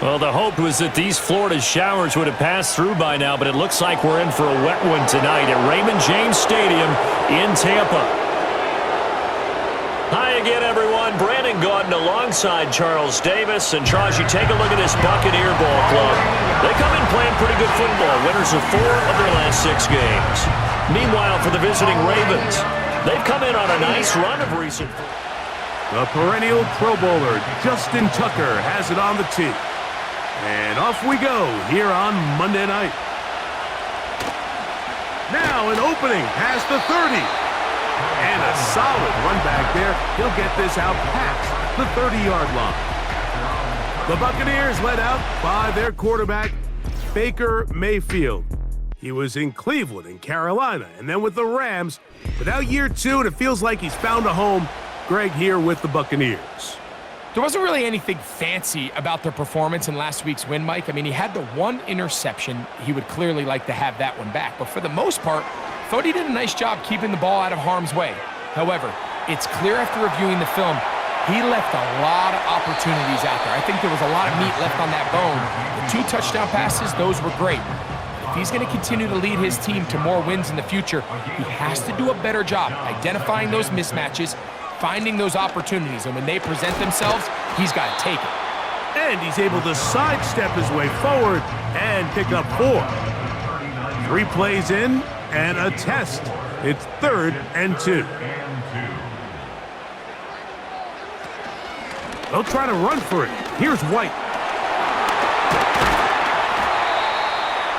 Well, the hope was that these Florida showers would have passed through by now, but it looks like we're in for a wet one tonight at Raymond James Stadium in Tampa. Hi again, everyone. Brandon Gaudin alongside Charles Davis. And, Charles, you take a look at this Buccaneer ball club. They come in playing pretty good football, winners of 4 of their last 6 games. Meanwhile, for the visiting Ravens, they've come in on a nice run of recent. The perennial Pro Bowler, Justin Tucker, has it on the tee. And off we go here on Monday night. Now an opening past the 30. And a solid run back there. He'll get this out past the 30-yard line. The Buccaneers led out by their quarterback, Baker Mayfield. He was in Cleveland and Carolina, and then with the Rams. But now year 2, and it feels like he's found a home. Greg here with the Buccaneers. There wasn't really anything fancy about their performance in last week's win, Mike. I mean, he had the 1 interception. He would clearly like to have that one back. But for the most part, I thought he did a nice job keeping the ball out of harm's way. However, it's clear after reviewing the film, he left a lot of opportunities out there. I think there was a lot of meat left on that bone. The 2 touchdown passes, those were great. If he's going to continue to lead his team to more wins in the future, he has to do a better job identifying those mismatches, finding those opportunities, and when they present themselves, he's got to take it. And he's able to sidestep his way forward and pick up 4. 3 plays in and a test. It's 3rd and 2. They'll try to run for it. Here's White.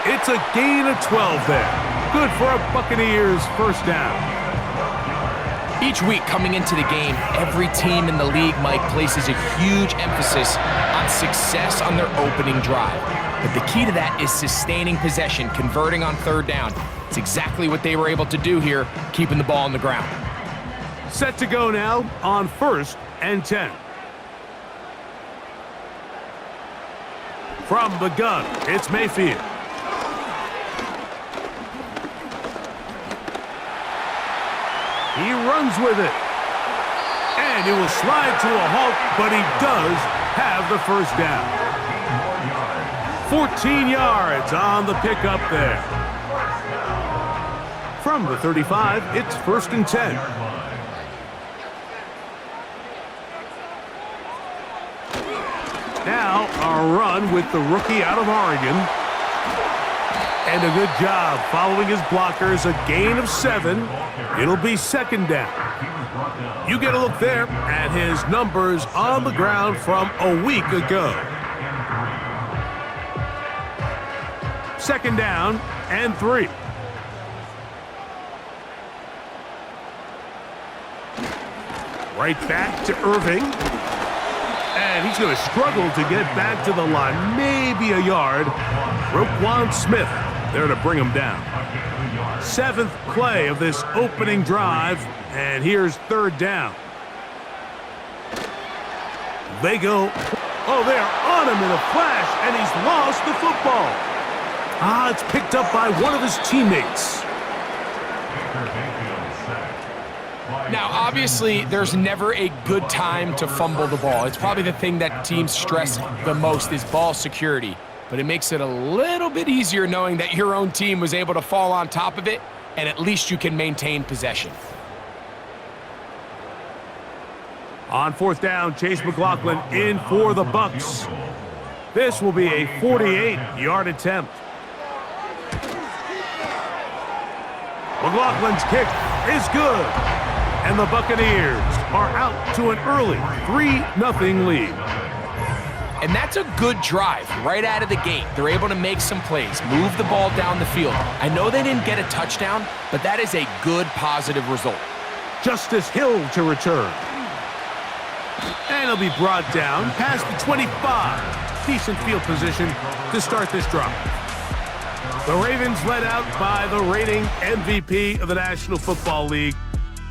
It's a gain of 12 there. Good for a Buccaneers first down. Each week coming into the game, every team in the league, Mike, places a huge emphasis on success on their opening drive. But the key to that is sustaining possession, converting on 3rd down. It's exactly what they were able to do here, keeping the ball on the ground. Set to go now on 1st and 10. From the gun, it's Mayfield. He runs with it. And it will slide to a halt, but he does have the first down. 14 yards on the pickup there. From the 35, it's 1st and 10. Now a run with the rookie out of Oregon. And a good job following his blockers, a gain of 7. It'll be 2nd down. You get a look there at his numbers on the ground from a week ago. 2nd down and 3. Right back to Irving. And he's going to struggle to get back to the line. Maybe a yard. Roquan Smith there to bring him down. 7th play of this opening drive. And here's 3rd down. They go. Oh, they're on him in a flash. And he's lost the football. It's picked up by one of his teammates. Now, obviously, there's never a good time to fumble the ball. It's probably the thing that teams stress the most is ball security. But it makes it a little bit easier knowing that your own team was able to fall on top of it, and at least you can maintain possession. On 4th down, Chase McLaughlin in for the Bucs. This will be a 48-yard attempt. McLaughlin's kick is good. And the Buccaneers are out to an early 3-0 lead. And that's a good drive right out of the gate. They're able to make some plays, move the ball down the field. I know they didn't get a touchdown, but that is a good positive result. Justice Hill to return. And he'll be brought down past the 25. Decent field position to start this drive. The Ravens led out by the reigning MVP of the National Football League,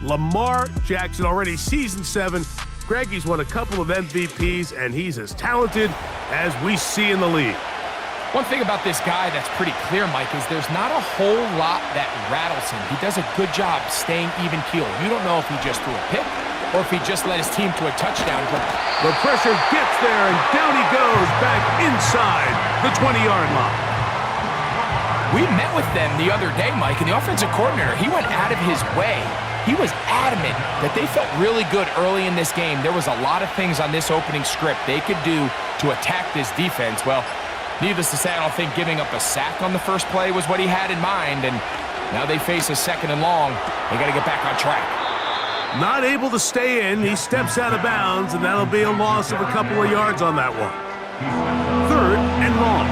Lamar Jackson, already season 7. Greg, he's won a couple of MVPs, and he's as talented as we see in the league. One thing about this guy that's pretty clear, Mike, is there's not a whole lot that rattles him. He does a good job staying even-keeled. You don't know if he just threw a pick or if he just led his team to a touchdown drive. The pressure gets there, and down he goes back inside the 20-yard line. We met with them the other day, Mike, and the offensive coordinator, he went out of his way. He was adamant that they felt really good early in this game. There was a lot of things on this opening script they could do to attack this defense. Well, needless to say, I don't think giving up a sack on the first play was what he had in mind, and now they face a 2nd and long. They got to get back on track. Not able to stay in. He steps out of bounds, and that'll be a loss of a couple of yards on that one. 3rd and long.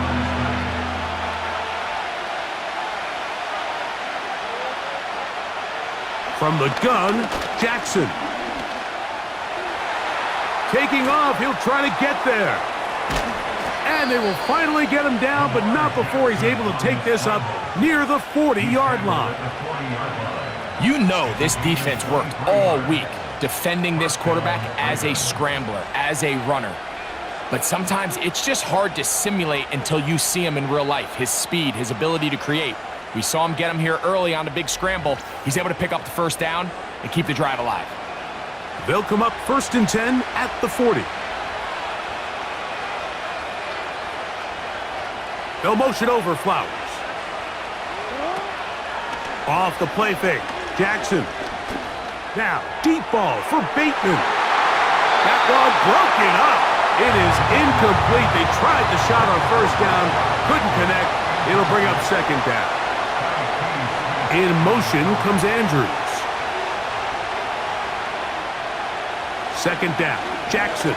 From the gun, Jackson. Taking off, he'll try to get there. And they will finally get him down, but not before he's able to take this up near the 40-yard line. You know this defense worked all week defending this quarterback as a scrambler, as a runner. But sometimes it's just hard to simulate until you see him in real life, his speed, his ability to create. We saw him get him here early on a big scramble. He's able to pick up the 1st down and keep the drive alive. They'll come up 1st and 10 at the 40. They'll motion over Flowers. Off the play fake. Jackson. Now, deep ball for Bateman. That ball broken up. It is incomplete. They tried the shot on 1st down. Couldn't connect. It'll bring up 2nd down. In motion comes Andrews. 2nd down. Jackson.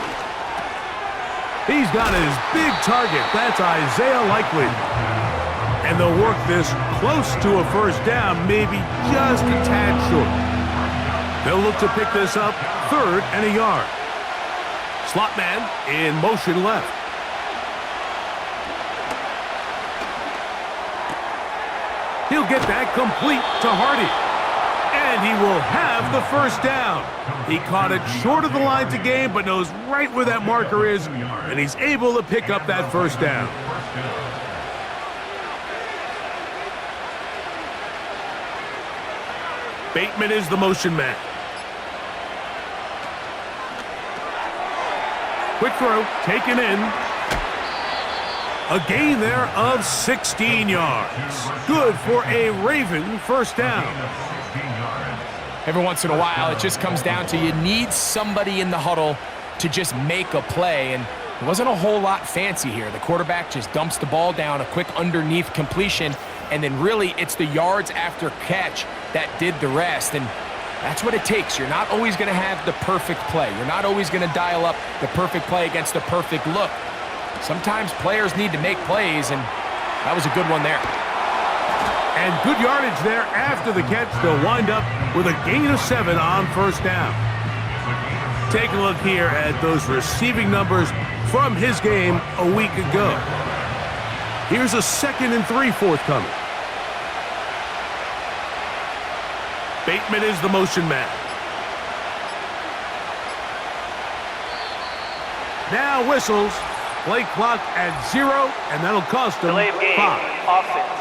He's got his big target. That's Isaiah Likely. And they'll work this close to a 1st down, maybe just a tad short. They'll look to pick this up 3rd and a yard. Slot man in motion left. He'll get that complete to Hardy. And he will have the 1st down. He caught it short of the line to gain, but knows right where that marker is, and he's able to pick up that 1st down. Bateman is the motion man. Quick throw, taken in. A gain there of 16 yards. Good for a Raven 1st down. Every once in a while, it just comes down to you need somebody in the huddle to just make a play, and it wasn't a whole lot fancy here. The quarterback just dumps the ball down, a quick underneath completion, and then really it's the yards after catch that did the rest, and that's what it takes. You're not always going to have the perfect play. You're not always going to dial up the perfect play against the perfect look. Sometimes players need to make plays, and that was a good one there. And good yardage there after the catch. They'll wind up with a gain of 7 on 1st down. Take a look here at those receiving numbers from his game a week ago. Here's a 2nd and 3 forthcoming. Bateman is the motion man. Now whistles. Play clock at 0, and that'll cost them 5. Offense.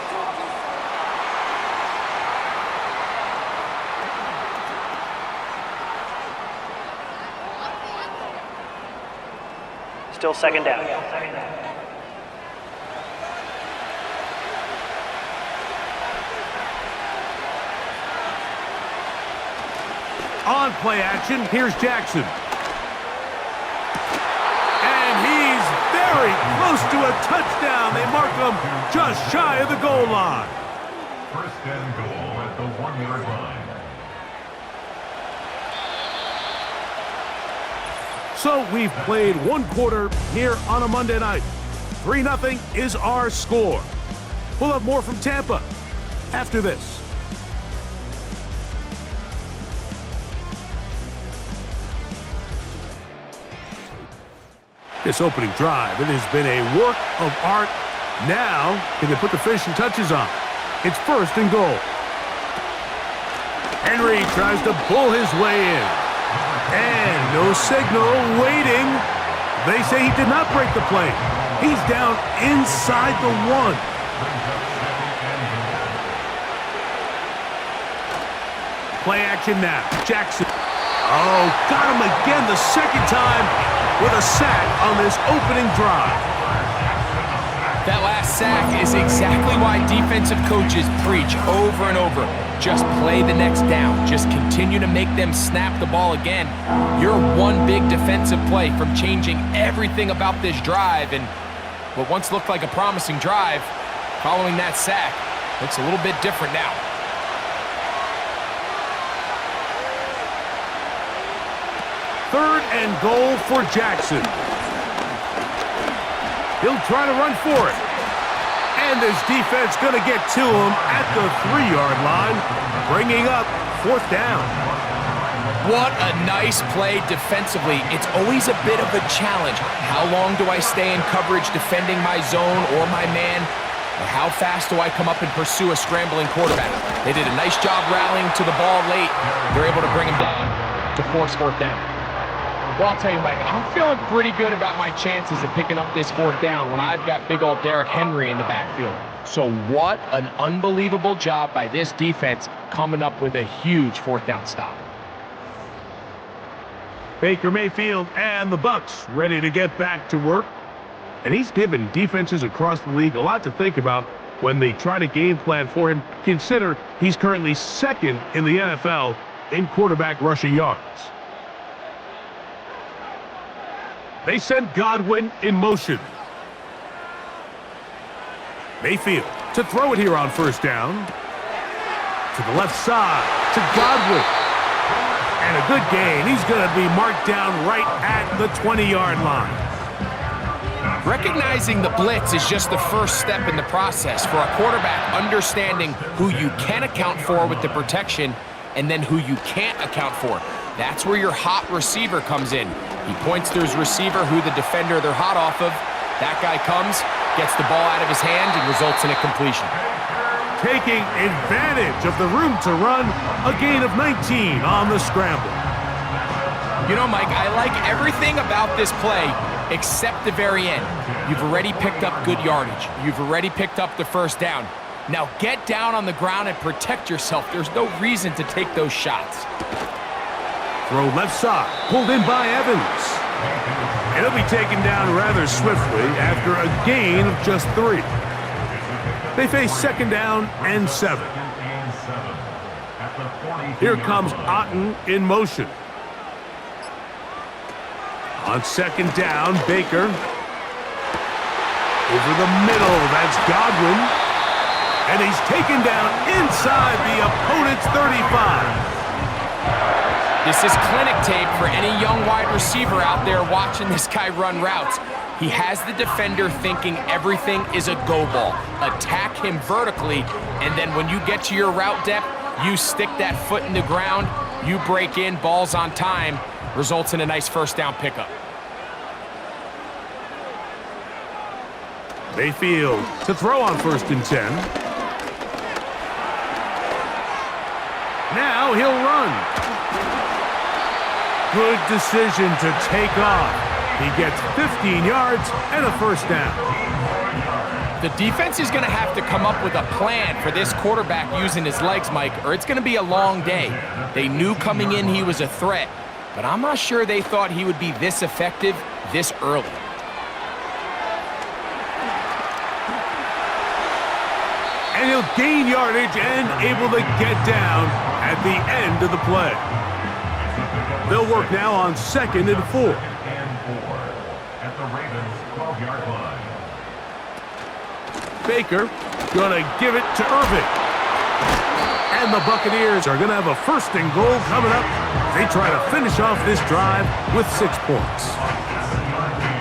Still 2nd down. On play action, here's Jackson. And he's very close to a touchdown. They mark him just shy of the goal line. 1st and goal at the 1-yard line. So we've played 1 quarter here on a Monday night. 3-0 is our score. We'll have more from Tampa after this. This opening drive, it has been a work of art. Now, can they put the finishing touches on? It's 1st and goal. Henry tries to pull his way in. And no signal, waiting. They say he did not break the play. He's down inside the 1. Play action now. Jackson. Oh, got him again the second time with a sack on this opening drive. That last sack is exactly why defensive coaches preach over and over. Just play the next down. Just continue to make them snap the ball again. You're one big defensive play from changing everything about this drive, and what once looked like a promising drive, following that sack, looks a little bit different now. Third and goal for Jackson. He'll try to run for it. And this defense going to get to him at the 3-yard line, bringing up 4th down. What a nice play defensively. It's always a bit of a challenge. How long do I stay in coverage defending my zone or my man? Or how fast do I come up and pursue a scrambling quarterback? They did a nice job rallying to the ball late. They're able to bring him down to force 4th down. Well, I'll tell you, Mike, I'm feeling pretty good about my chances of picking up this 4th down when I've got big old Derrick Henry in the backfield. So what an unbelievable job by this defense coming up with a huge 4th down stop. Baker Mayfield and the Bucs ready to get back to work. And he's given defenses across the league a lot to think about when they try to game plan for him. Consider he's currently 2nd in the NFL in quarterback rushing yards. They send Godwin in motion. Mayfield to throw it here on 1st down. To the left side, to Godwin. And a good gain. He's going to be marked down right at the 20-yard line. Recognizing the blitz is just the first step in the process for a quarterback understanding who you can account for with the protection and then who you can't account for. That's where your hot receiver comes in. He points to his receiver who the defender they're hot off of. That guy comes, gets the ball out of his hand, and results in a completion. Taking advantage of the room to run, a gain of 19 on the scramble. You know, Mike, I like everything about this play except the very end. You've already picked up good yardage. You've already picked up the 1st down. Now get down on the ground and protect yourself. There's no reason to take those shots. Throw left side, pulled in by Evans. And he'll be taken down rather swiftly after a gain of just 3. They face 2nd down and 7. Here comes Otten in motion. On 2nd down, Baker. Over the middle, that's Godwin. And he's taken down inside the opponent's 35. This is clinic tape for any young wide receiver out there watching this guy run routes. He has the defender thinking everything is a go ball. Attack him vertically, and then when you get to your route depth, you stick that foot in the ground, you break in, ball's on time, results in a nice 1st down pickup. Mayfield to throw on 1st and 10. Now he'll run. Good decision to take off. He gets 15 yards and a 1st down. The defense is going to have to come up with a plan for this quarterback using his legs, Mike, or it's going to be a long day. They knew coming in he was a threat, but I'm not sure they thought he would be this effective this early. And he'll gain yardage and able to get down at the end of the play. They'll work now on 2nd and 4. At the Ravens 12-yard line. Baker gonna give it to Irving. And the Buccaneers are gonna have a 1st and goal coming up. They try to finish off this drive with 6 points.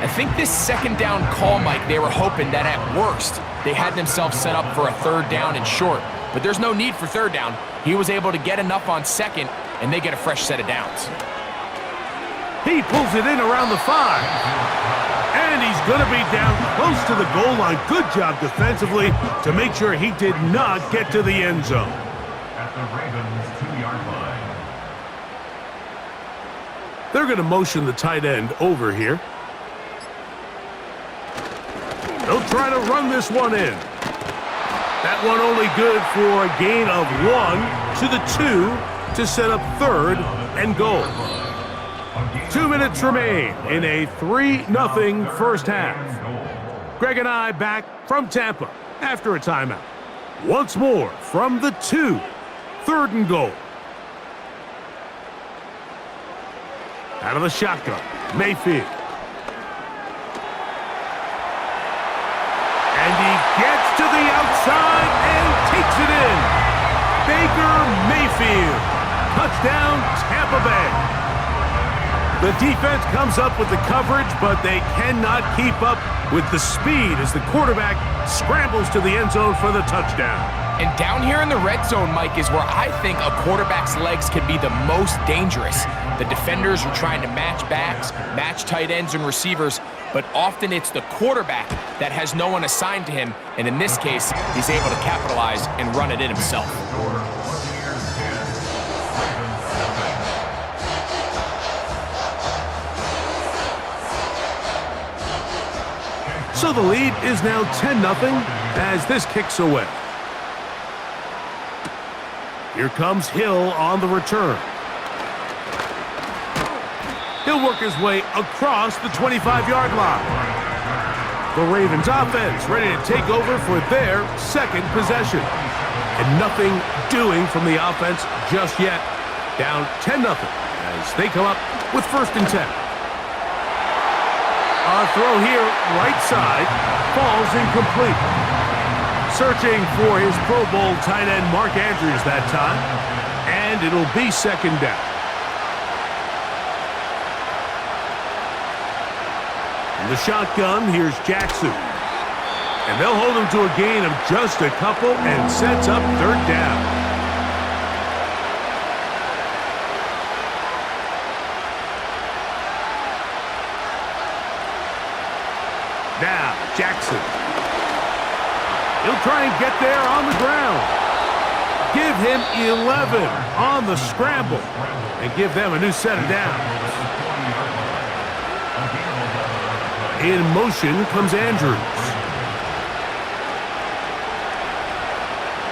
I think this 2nd down call, Mike, they were hoping that at worst they had themselves set up for a 3rd down and short. But there's no need for 3rd down. He was able to get enough on 2nd, and they get a fresh set of downs. He pulls it in around the 5. And he's going to be down close to the goal line. Good job defensively to make sure he did not get to the end zone. At the Ravens 2-yard line. They're going to motion the tight end over here. They'll try to run this one in. That one only good for a gain of 1 to the 2 to set up 3rd and goal. 2 minutes remain in a 3-0 first half. Greg and I back from Tampa after a timeout. Once more from the 2, 3rd and goal. Out of the shotgun, Mayfield. And he gets to the outside and takes it in. Baker Mayfield. Touchdown, Tampa Bay. The defense comes up with the coverage, but they cannot keep up with the speed as the quarterback scrambles to the end zone for the touchdown. And down here in the red zone, Mike, is where I think a quarterback's legs can be the most dangerous. The defenders are trying to match backs, match tight ends and receivers, but often it's the quarterback that has no one assigned to him, and in this case, he's able to capitalize and run it in himself. So the lead is now 10-0 as this kicks away. Here comes Hill on the return. He'll work his way across the 25-yard line. The Ravens offense ready to take over for their second possession. And nothing doing from the offense just yet. Down 10-0 as they come up with 1st and 10. A throw here, right side, falls incomplete. Searching for his Pro Bowl tight end Mark Andrews that time, and it'll be 2nd down. In the shotgun, here's Jackson. And they'll hold him to a gain of just a couple and sets up 3rd down. Now, Jackson. He'll try and get there on the ground. Give him 11 on the scramble and give them a new set of downs. In motion comes Andrews.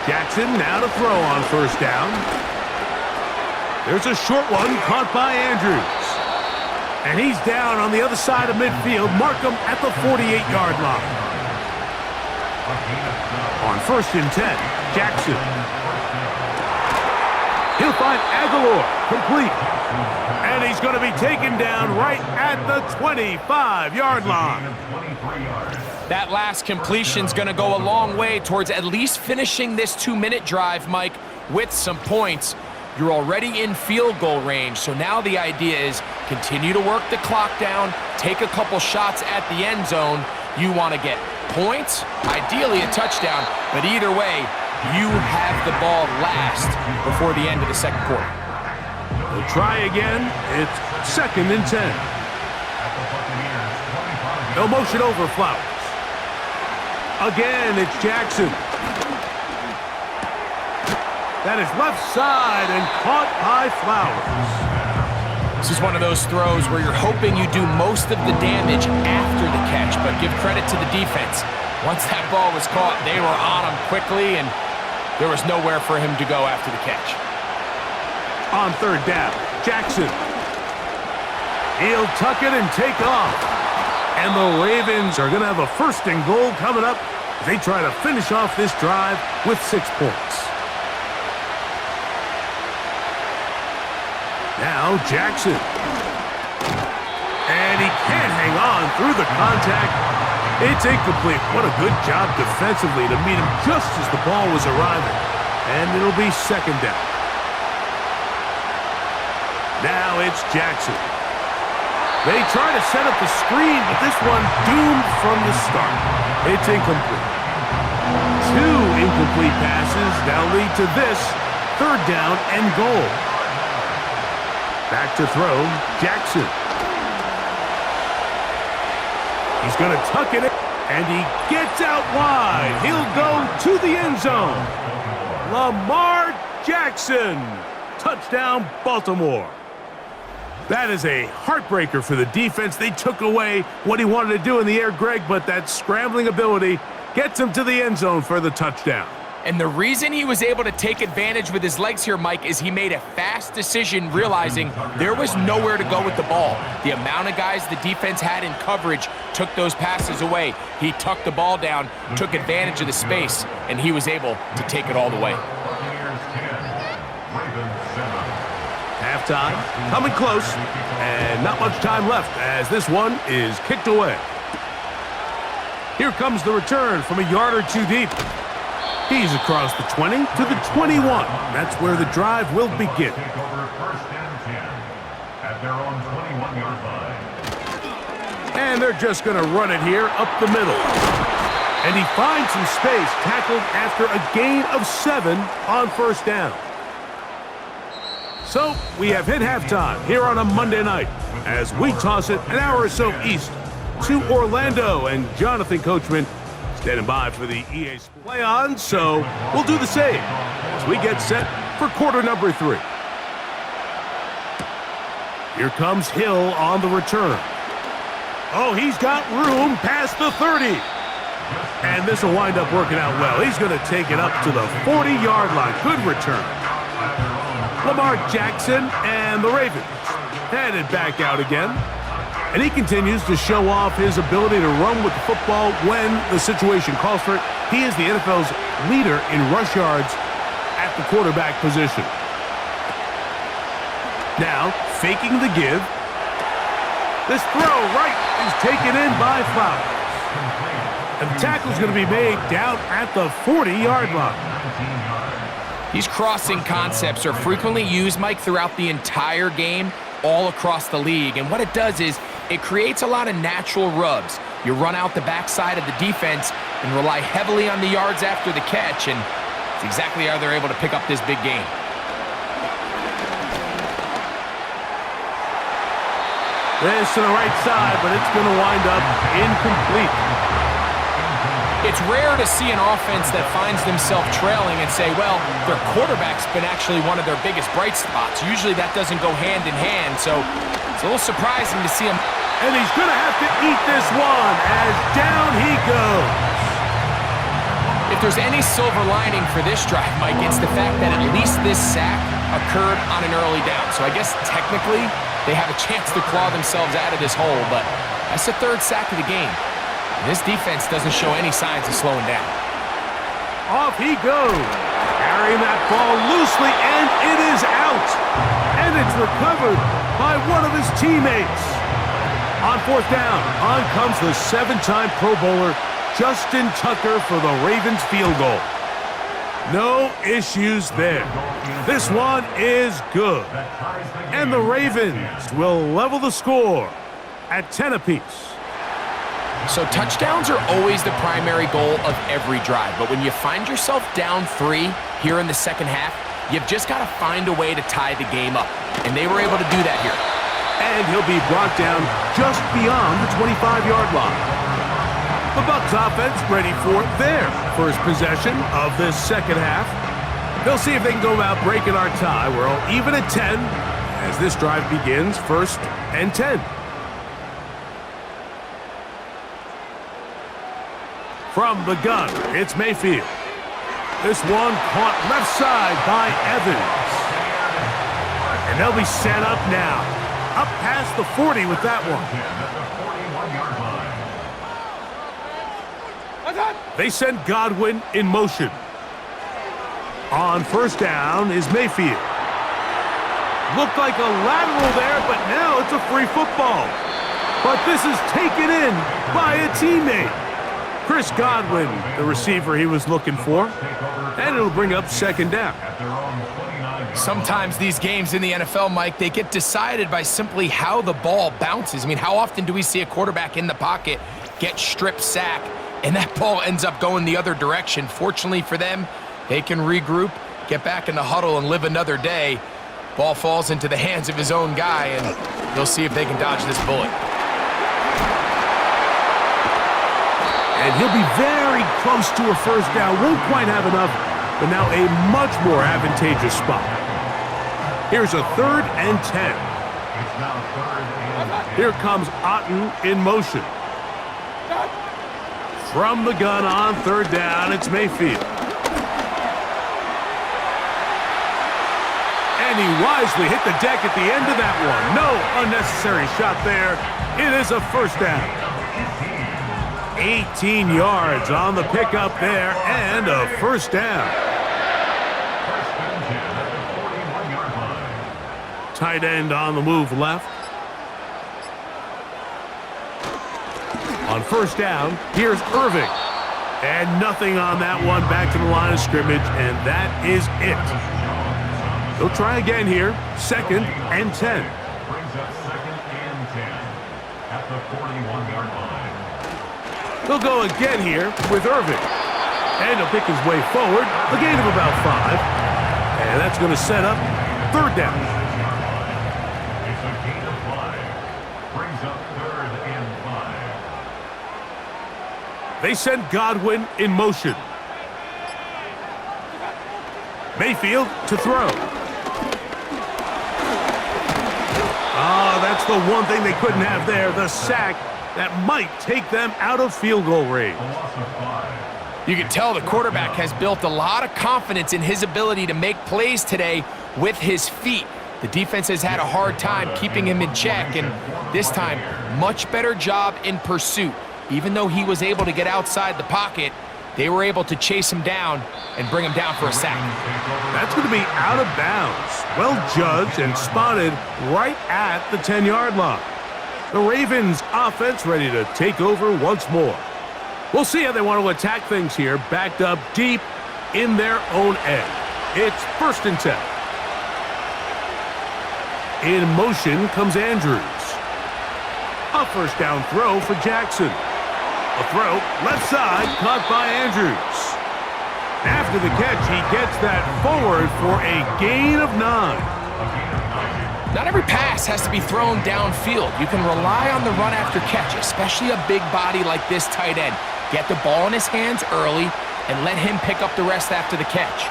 Jackson now to throw on 1st down. There's a short one caught by Andrews. And he's down on the other side of midfield. Mark him at the 48-yard line. On 1st and 10, Jackson. He'll find Aguilar, complete. And he's going to be taken down right at the 25-yard line. That last completion's going to go a long way towards at least finishing this 2-minute drive, Mike, with some points. You're already in field goal range, so now the idea is continue to work the clock down, take a couple shots at the end zone. You want to get points, ideally a touchdown, but either way, you have the ball last before the end of the 2nd quarter. We'll try again. It's 2nd and 10. No motion over Flowers. Again, it's Jackson. That is left side and caught by Flowers. This is one of those throws where you're hoping you do most of the damage after the catch, but give credit to the defense. Once that ball was caught, they were on him quickly, and there was nowhere for him to go after the catch. On 3rd down, Jackson. He'll tuck it and take off. And the Ravens are going to have a 1st and goal coming up as they try to finish off this drive with 6 points. Now Jackson. And he can't hang on through the contact. It's incomplete. What a good job defensively to meet him just as the ball was arriving. And it'll be 2nd down. Now it's Jackson. They try to set up the screen, but this one doomed from the start. It's incomplete. 2 incomplete passes now lead to this 3rd down and goal. Back to throw, Jackson. He's going to tuck it in, and he gets out wide. He'll go to the end zone. Lamar Jackson. Touchdown, Baltimore. That is a heartbreaker for the defense. They took away what he wanted to do in the air, Greg, but that scrambling ability gets him to the end zone for the touchdown. And the reason he was able to take advantage with his legs here, Mike, is he made a fast decision realizing there was nowhere to go with the ball. The amount of guys the defense had in coverage took those passes away. He tucked the ball down, took advantage of the space, and he was able to take it all the way. Halftime, coming close, and not much time left as this one is kicked away. Here comes the return from a yard or two deep. He's across the 20 to the 21. That's where the drive will begin. Take over first and 10 at their own 21-yard line. And they're just going to run it here up the middle. And he finds some space, tackled after a gain of 7 on first down. So we have hit halftime here on a Monday night as we toss it an hour or so east to Orlando, and Jonathan Coachman standing by for the EA play on, so we'll do the same as we get set for quarter number 3. Here comes Hill on the return. Oh, he's got room past the 30. And this will wind up working out well. He's going to take it up to the 40-yard line. Good return. Lamar Jackson and the Ravens headed back out again. And he continues to show off his ability to run with the football when the situation calls for it. He is the NFL's leader in rush yards at the quarterback position. Now, faking the give. This throw right is taken in by Flowers. And the tackle is going to be made down at the 40-yard line. These crossing concepts are frequently used, Mike, throughout the entire game, all across the league. And what it does is it creates a lot of natural rubs. You run out the backside of the defense and rely heavily on the yards after the catch, and it's exactly how they're able to pick up this big game. This to the right side, but it's going to wind up incomplete. It's rare to see an offense that finds themselves trailing and say, well, their quarterback's been actually one of their biggest bright spots. Usually that doesn't go hand in hand, so it's a little surprising to see him. And he's going to have to eat this one as down he goes. If there's any silver lining for this drive, Mike, it's the fact that at least this sack occurred on an early down. So I guess technically they have a chance to claw themselves out of this hole, but that's the 3rd sack of the game. This defense doesn't show any signs of slowing down. Off he goes, carrying that ball loosely, and it is out. And it's recovered by one of his teammates. On 4th down, on comes the 7-time Pro Bowler, Justin Tucker, for the Ravens field goal. No issues there. This one is good. And the Ravens will level the score at 10 apiece. So touchdowns are always the primary goal of every drive, but when you find yourself down 3 here in the second half, you've just got to find a way to tie the game up, and they were able to do that here. And he'll be brought down just beyond the 25-yard line. The Bucs offense ready for their first possession of this second half. They'll see if they can go about breaking our tie. We're all even at 10 as this drive begins, 1st and 10. From the gun, it's Mayfield. This one caught left side by Evans. And they'll be set up now. Up past the 40 with that one. They send Godwin in motion. On 1st down is Mayfield. Looked like a lateral there, but now it's a free football. But this is taken in by a teammate. Chris Godwin, the receiver he was looking for. And it'll bring up 2nd down. Sometimes these games in the NFL, Mike, they get decided by simply how the ball bounces. I mean, how often do we see a quarterback in the pocket get strip sack, and that ball ends up going the other direction? Fortunately for them, they can regroup, get back in the huddle, and live another day. Ball falls into the hands of his own guy, and they'll see if they can dodge this bullet. And he'll be very close to a 1st down. Won't quite have enough, but now a much more advantageous spot. Here's a 3rd and 10. Here comes Otten in motion. From the gun on 3rd down, it's Mayfield. And he wisely hit the deck at the end of that one. No unnecessary shot there. It is a first down. 18 yards on the pickup there and a first down. Tight end on the move left. On first down, here's Irving. And nothing on that one, back to the line of scrimmage, and that is it. He'll try again here, 2nd and 10. Brings up 2nd and 10 at the 41-yard line. He'll go again here with Irving. And he'll pick his way forward, a gain of about 5. And that's going to set up 3rd down. It's a gain of 5. Brings up 3rd and 5. They send Godwin in motion. Mayfield to throw. That's the one thing they couldn't have there, the sack that might take them out of field goal range. You can tell the quarterback has built a lot of confidence in his ability to make plays today with his feet. The defense has had a hard time keeping him in check, and this time, much better job in pursuit. Even though he was able to get outside the pocket, they were able to chase him down and bring him down for a sack. That's going to be out of bounds. Well judged and spotted right at the 10-yard line. The Ravens offense ready to take over once more. We'll see how they want to attack things here, backed up deep in their own end. It's 1st and 10. In motion comes Andrews. A first down throw for Jackson. A throw, left side, caught by Andrews. After the catch, he gets that forward for a gain of 9. Not every pass has to be thrown downfield. You can rely on the run after catch, especially a big body like this tight end. Get the ball in his hands early and let him pick up the rest after the catch.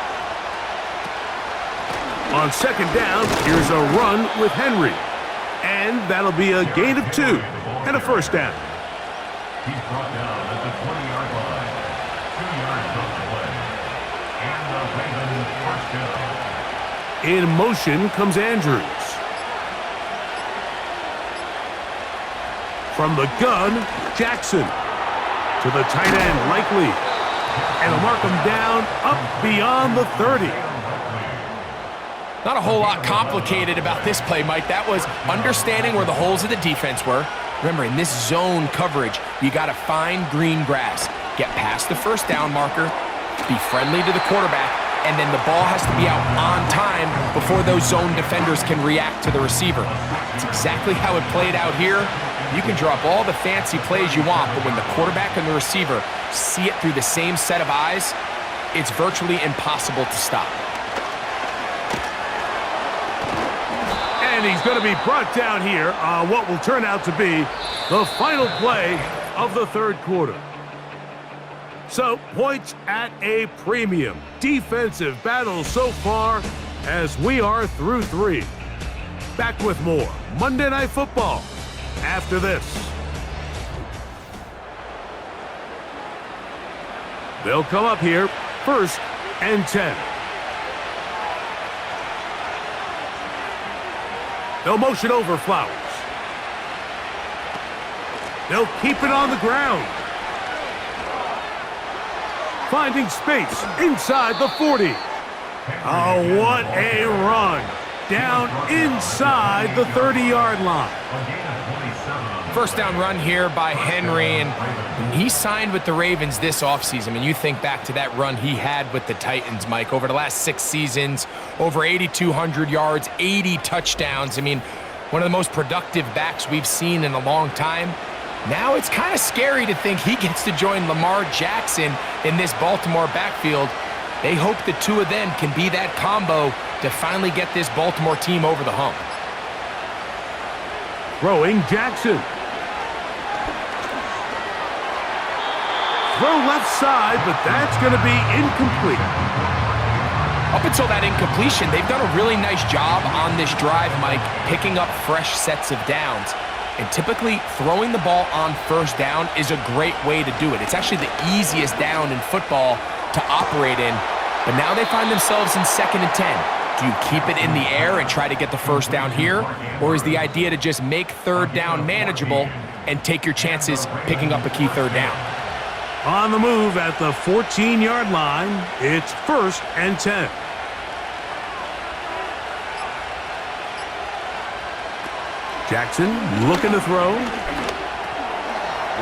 On 2nd down, here's a run with Henry. And that'll be a gain of 2 and a first down. He's brought down at the 20-yard line. 2 yards on the play. And the Ravens first down. In motion comes Andrews. From the gun, Jackson. To the tight end, Likely. And he'll mark him down up beyond the 30. Not a whole lot complicated about this play, Mike. That was understanding where the holes of the defense were. Remember, in this zone coverage, you got to find green grass. Get past the first down marker, be friendly to the quarterback, and then the ball has to be out on time before those zone defenders can react to the receiver. That's exactly how it played out here. You can draw up all the fancy plays you want, but when the quarterback and the receiver see it through the same set of eyes, it's virtually impossible to stop. And he's going to be brought down here on what will turn out to be the final play of the 3rd quarter. So, points at a premium. Defensive battle so far as we are through 3. Back with more Monday Night Football after this. They'll come up here, 1st and 10. They'll motion over Flowers. They'll keep it on the ground. Finding space inside the 40. Oh, what a run. Down inside the 30-yard line. First down run here by Henry, and when he signed with the Ravens this offseason, I mean, you think back to that run he had with the Titans, Mike, over the last 6 seasons, over 8,200 yards, 80 touchdowns. I mean, one of the most productive backs we've seen in a long time. Now it's kind of scary to think he gets to join Lamar Jackson in this Baltimore backfield. They hope the two of them can be that combo to finally get this Baltimore team over the hump. Throwing Jackson. Throw left side, but that's going to be incomplete. Up until that incompletion, they've done a really nice job on this drive, Mike, picking up fresh sets of downs. And typically, throwing the ball on first down is a great way to do it. It's actually the easiest down in football to operate in. But now they find themselves in 2nd and 10. Do you keep it in the air and try to get the first down here? Or is the idea to just make third down manageable and take your chances picking up a key third down? On the move at the 14-yard line, it's 1st and 10. Jackson looking to throw.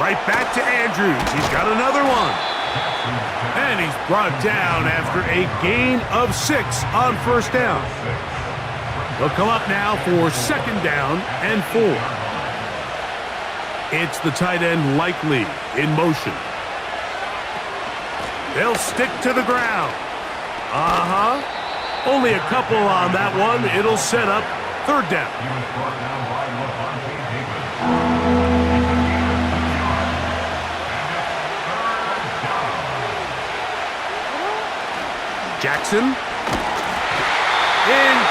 Right back to Andrews. He's got another one. And he's brought down after a gain of 6 on 1st down. They'll come up now for 2nd down and 4. It's the tight end Likely in motion. They'll stick to the ground. Only a couple on that one. It'll set up 3rd down. Jackson in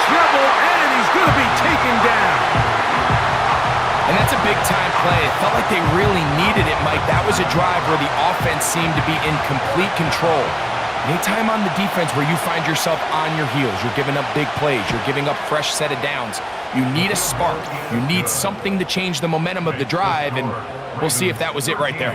trouble, and he's going to be taken down. And that's a big-time play. It felt like they really needed it, Mike. That was a drive where the offense seemed to be in complete control. Anytime on the defense where you find yourself on your heels, you're giving up big plays, you're giving up fresh set of downs, you need a spark. You need something to change the momentum of the drive, and we'll see if that was it right there.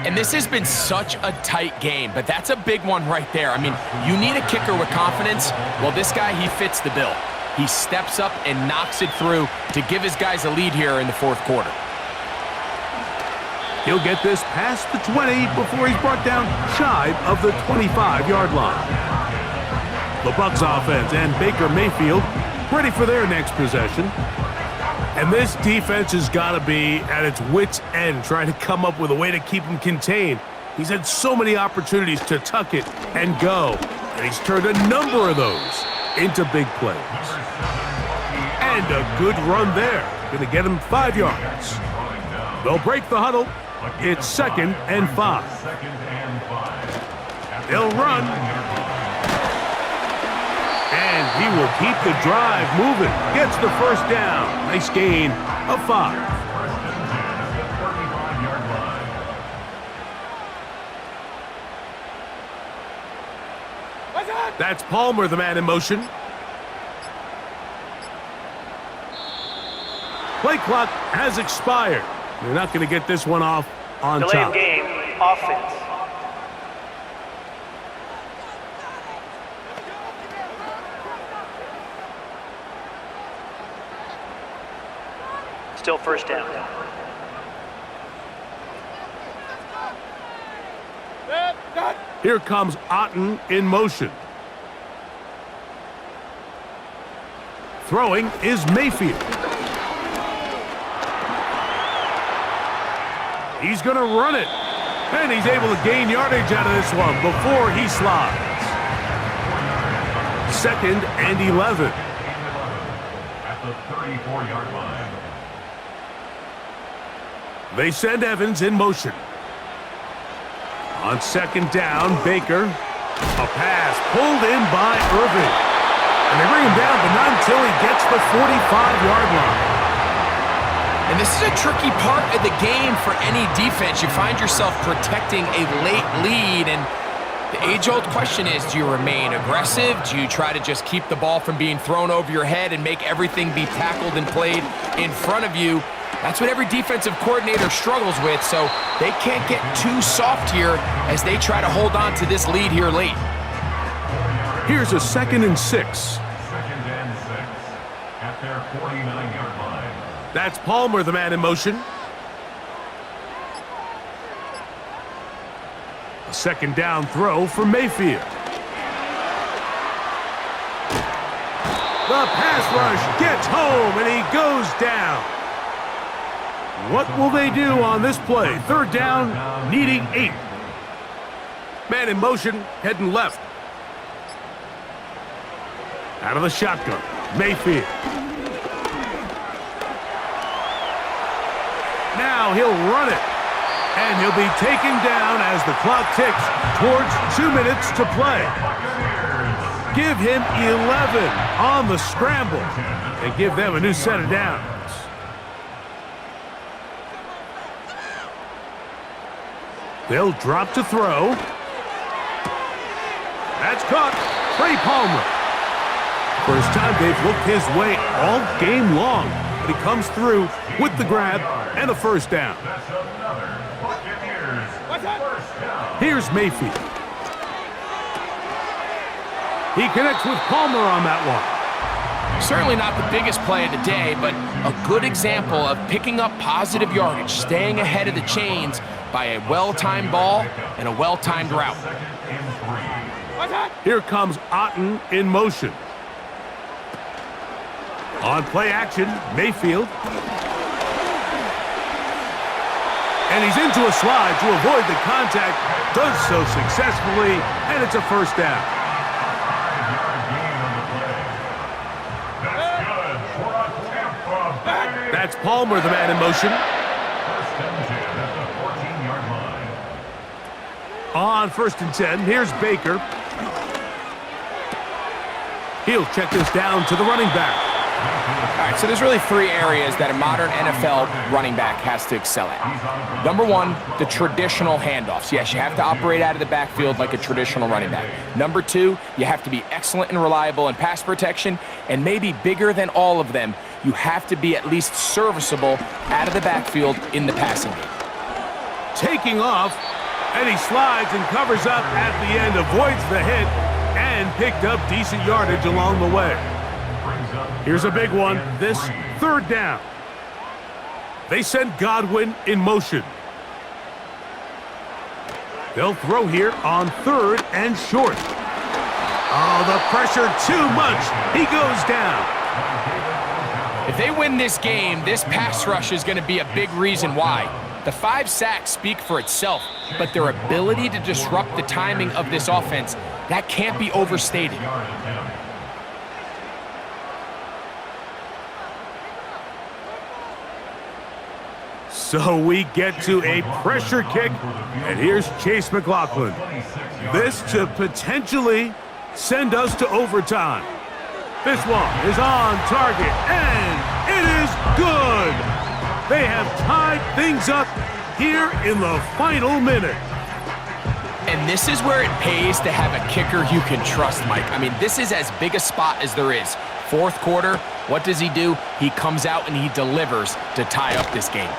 And this has been such a tight game, but that's a big one right there. I mean, you need a kicker with confidence. Well, this guy, he fits the bill. He steps up and knocks it through to give his guys a lead here in the 4th quarter. He'll get this past the 20 before he's brought down shy of the 25-yard line. The Bucs offense and Baker Mayfield ready for their next possession. And this defense has got to be at its wits' end trying to come up with a way to keep him contained. He's had so many opportunities to tuck it and go, and he's turned a number of those into big plays. And a good run there. Going to get him 5 yards. They'll break the huddle. It's 2nd and 5. They'll run. And he will keep the drive moving. Gets the 1st down. Nice gain of 5. That's Palmer, the man in motion. Play clock has expired. They're not going to get this one off on Delay top. of game, offense. Still 1st down. Here comes Otten in motion. Throwing is Mayfield. He's going to run it. And he's able to gain yardage out of this one before he slides. 2nd and 11. At the 34-yard line. They send Evans in motion. On 2nd down, Baker. A pass pulled in by Irving. And they bring him down, but not until he gets the 45-yard line. And this is a tricky part of the game for any defense. You find yourself protecting a late lead, and the age-old question is, do you remain aggressive? Do you try to just keep the ball from being thrown over your head and make everything be tackled and played in front of you? That's what every defensive coordinator struggles with, so they can't get too soft here as they try to hold on to this lead here late. Here's a 2nd and 6. 2nd and 6 at their 49-yard line. That's Palmer, the man in motion. A 2nd down throw for Mayfield. The pass rush gets home, and he goes down. What will they do on this play? 3rd down, needing 8. Man in motion, heading left. Out of the shotgun, Mayfield. Now he'll run it, and he'll be taken down as the clock ticks towards 2 minutes to play. Give him 11 on the scramble and give them a new set of downs. They'll drop to throw. That's caught. Trey Palmer. First time they've looked his way all game long, but he comes through with the grab and a first down. That's another Buccaneers first down. Here's Mayfield. He connects with Palmer on that one. Certainly not the biggest play of the day, but a good example of picking up positive yardage, staying ahead of the chains by a well-timed ball and a well-timed route. Here comes Otten in motion. On play action, Mayfield. And he's into a slide to avoid the contact. Does so successfully, and it's a first down. 5-yard gain on the play. That's good for a Tampa Bay. That's Palmer, the man in motion. First and 10 at the 14-yard line. On 1st and 10, here's Baker. He'll check this down to the running back. All right, so there's really three areas that a modern NFL running back has to excel at. Number one, the traditional handoffs. Yes, you have to operate out of the backfield like a traditional running back. Number two, you have to be excellent and reliable in pass protection, and maybe bigger than all of them, you have to be at least serviceable out of the backfield in the passing game. Taking off, and he slides and covers up at the end, avoids the hit, and picked up decent yardage along the way. Here's a big one, this third down. They send Godwin in motion. They'll throw here on 3rd and short. Oh, the pressure too much. He goes down. If they win this game, this pass rush is going to be a big reason why. The 5 sacks speak for itself, but their ability to disrupt the timing of this offense, that can't be overstated. So we get to a pressure kick, and here's Chase McLaughlin. This to potentially send us to overtime. This one is on target, and it is good. They have tied things up here in the final minute. And this is where it pays to have a kicker you can trust, Mike. I mean, this is as big a spot as there is. 4th quarter, what does he do? He comes out and he delivers to tie up this game.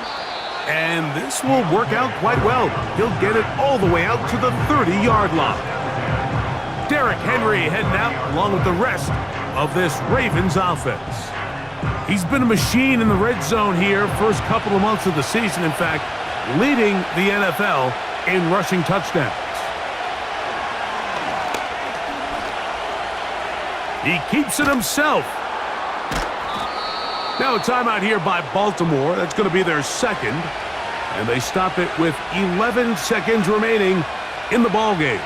And this will work out quite well. He'll get it all the way out to the 30-yard line. Derrick Henry heading out along with the rest of this Ravens offense. He's been a machine in the red zone here first couple of months of the season. In fact, leading the NFL in rushing touchdowns. He keeps it himself. Now a timeout here by Baltimore. That's going to be their second. And they stop it with 11 seconds remaining in the ballgame.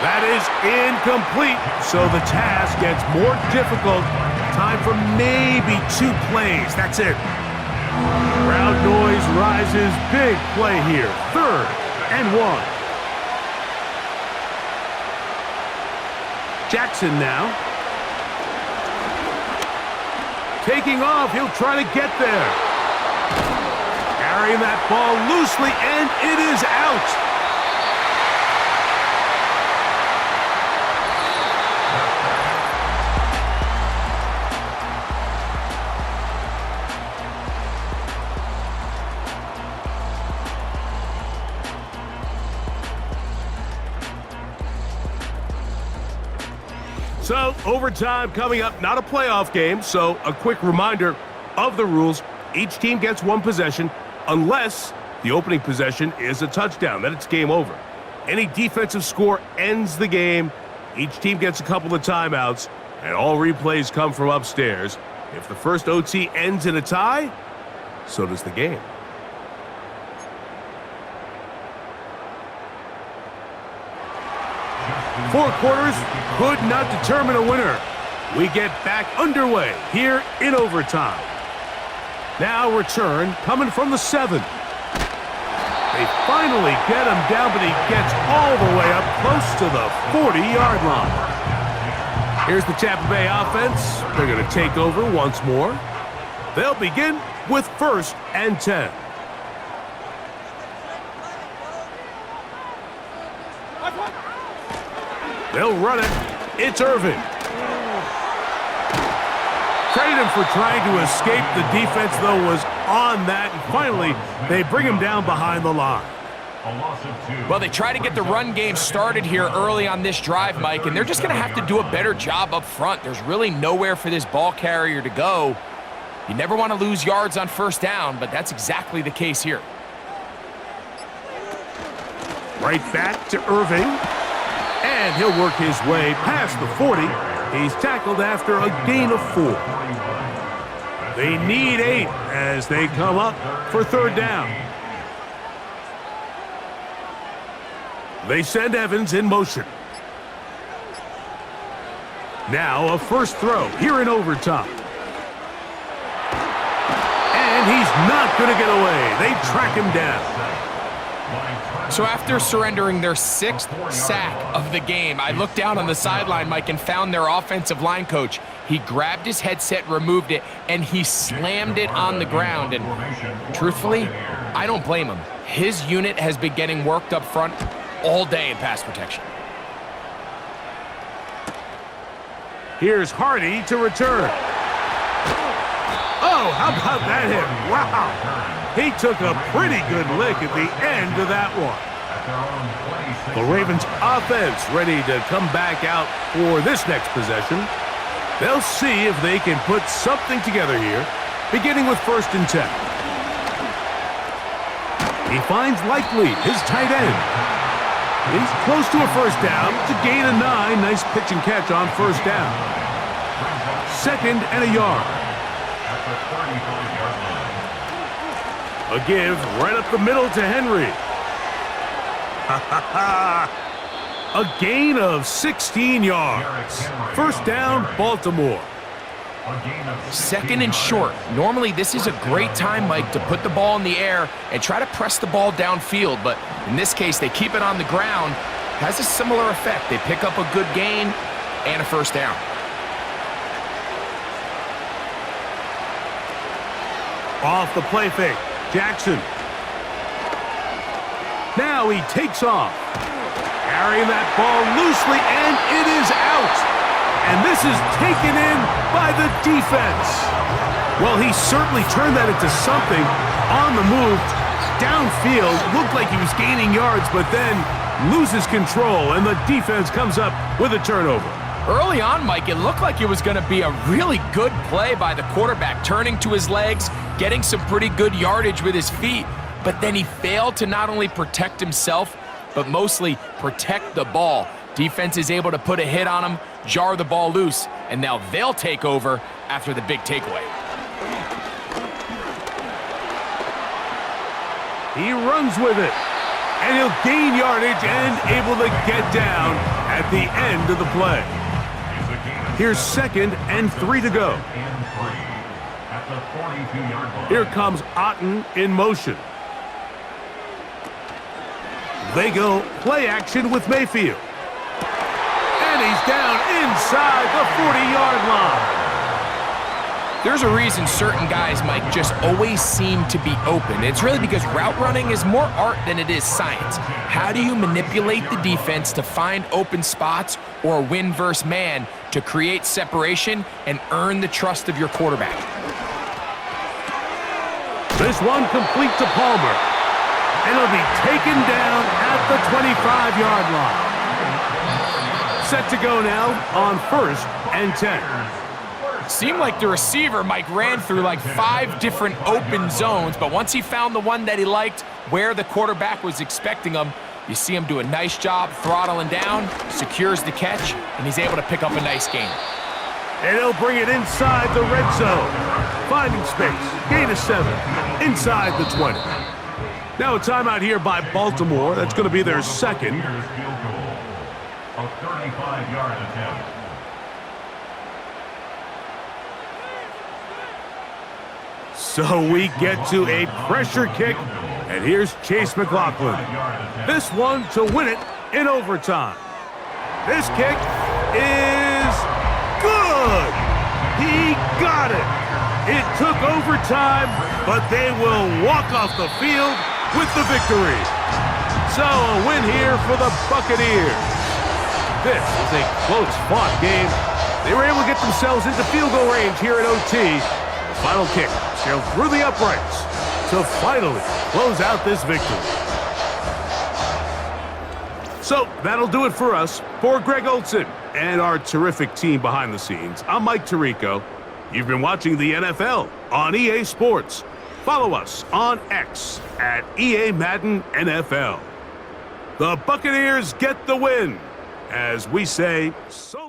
That is incomplete. So the task gets more difficult. Time for maybe 2 plays. That's it. Crowd noise rises. Big play here. 3rd and 1. Jackson now. Taking off, he'll try to get there. Carrying that ball loosely, and it is out. So, overtime coming up, not a playoff game, so a quick reminder of the rules. Each team gets 1 possession unless the opening possession is a touchdown. Then it's game over. Any defensive score ends the game. Each team gets a couple of timeouts, and all replays come from upstairs. If the first OT ends in a tie, so does the game. Four quarters could not determine a winner. We get back underway here in overtime. Now return coming from the 7. They finally get him down, but he gets all the way up close to the 40-yard line. Here's the Tampa Bay offense. They're going to take over once more. They'll begin with 1st and 10. They'll run it. It's Irving. Credit him for trying to escape. The defense, though, was on that. And finally, they bring him down behind the line. Well, they try to get the run game started here early on this drive, Mike, and they're just going to have to do a better job up front. There's really nowhere for this ball carrier to go. You never want to lose yards on first down, but that's exactly the case here. Right back to Irving. And he'll work his way past the 40. He's tackled after a gain of 4. They need 8 as they come up for third down. They send Evans in motion. Now a first throw here in overtime. And he's not going to get away. They track him down. So after surrendering their 6th sack of the game, I looked down on the sideline, Mike, and found their offensive line coach. He grabbed his headset, removed it, and he slammed it on the ground. And truthfully, I don't blame him. His unit has been getting worked up front all day in pass protection. Here's Hardy to return. Oh, how about that hit? Wow. He took a pretty good lick at the end of that one. The Ravens offense ready to come back out for this next possession. They'll see if they can put something together here, beginning with 1st and 10. He finds Likely, his tight end. He's close to a first down to gain a 9. Nice pitch and catch on first down. 2nd and a yard. A give right up the middle to Henry. A gain of 16 yards. First down, Baltimore. 2nd and short. Normally, this is a great time, Mike, to put the ball in the air and try to press the ball downfield. But in this case, they keep it on the ground. Has a similar effect. They pick up a good gain and a first down. Off the play fake, Jackson. Now he takes off. Carrying that ball loosely, and it is out. And this is taken in by the defense. Well, he certainly turned that into something on the move. Downfield, looked like he was gaining yards, but then loses control, and the defense comes up with a turnover. Early on, Mike, it looked like it was going to be a really good play by the quarterback, turning to his legs, getting some pretty good yardage with his feet, but then he failed to not only protect himself, but mostly protect the ball. Defense is able to put a hit on him, jar the ball loose, and now they'll take over after the big takeaway. He runs with it, and he'll gain yardage and able to get down at the end of the play. Here's 2nd and 3 to go. Here comes Otten in motion. They go play action with Mayfield. And he's down inside the 40-yard line. There's a reason certain guys, Mike, just always seem to be open. It's really because route running is more art than it is science. How do you manipulate the defense to find open spots or win versus man to create separation and earn the trust of your quarterback? This one complete to Palmer. And it'll be taken down at the 25-yard line. Set to go now on 1st and 10. Seemed like the receiver, Mike, ran through like 5 different open zones, but once he found the one that he liked, where the quarterback was expecting him, you see him do a nice job throttling down, secures the catch, and he's able to pick up a nice gain. And he'll bring it inside the red zone. Finding space, gain of 7, inside the 20. Now a timeout here by Baltimore. That's going to be their 2nd. A 35-yard attempt. So we get to a pressure kick, and here's Chase McLaughlin. This one to win it in overtime. This kick is good. He got it. It took overtime, but they will walk off the field with the victory. So a win here for the Buccaneers. This is a close-fought game. They were able to get themselves into field goal range here at OT. The final kick sailed through the uprights to finally close out this victory. So that'll do it for us. For Greg Olson and our terrific team behind the scenes, I'm Mike Tirico. You've been watching the NFL on EA Sports. Follow us on X at EA Madden NFL. The Buccaneers get the win. As we say, so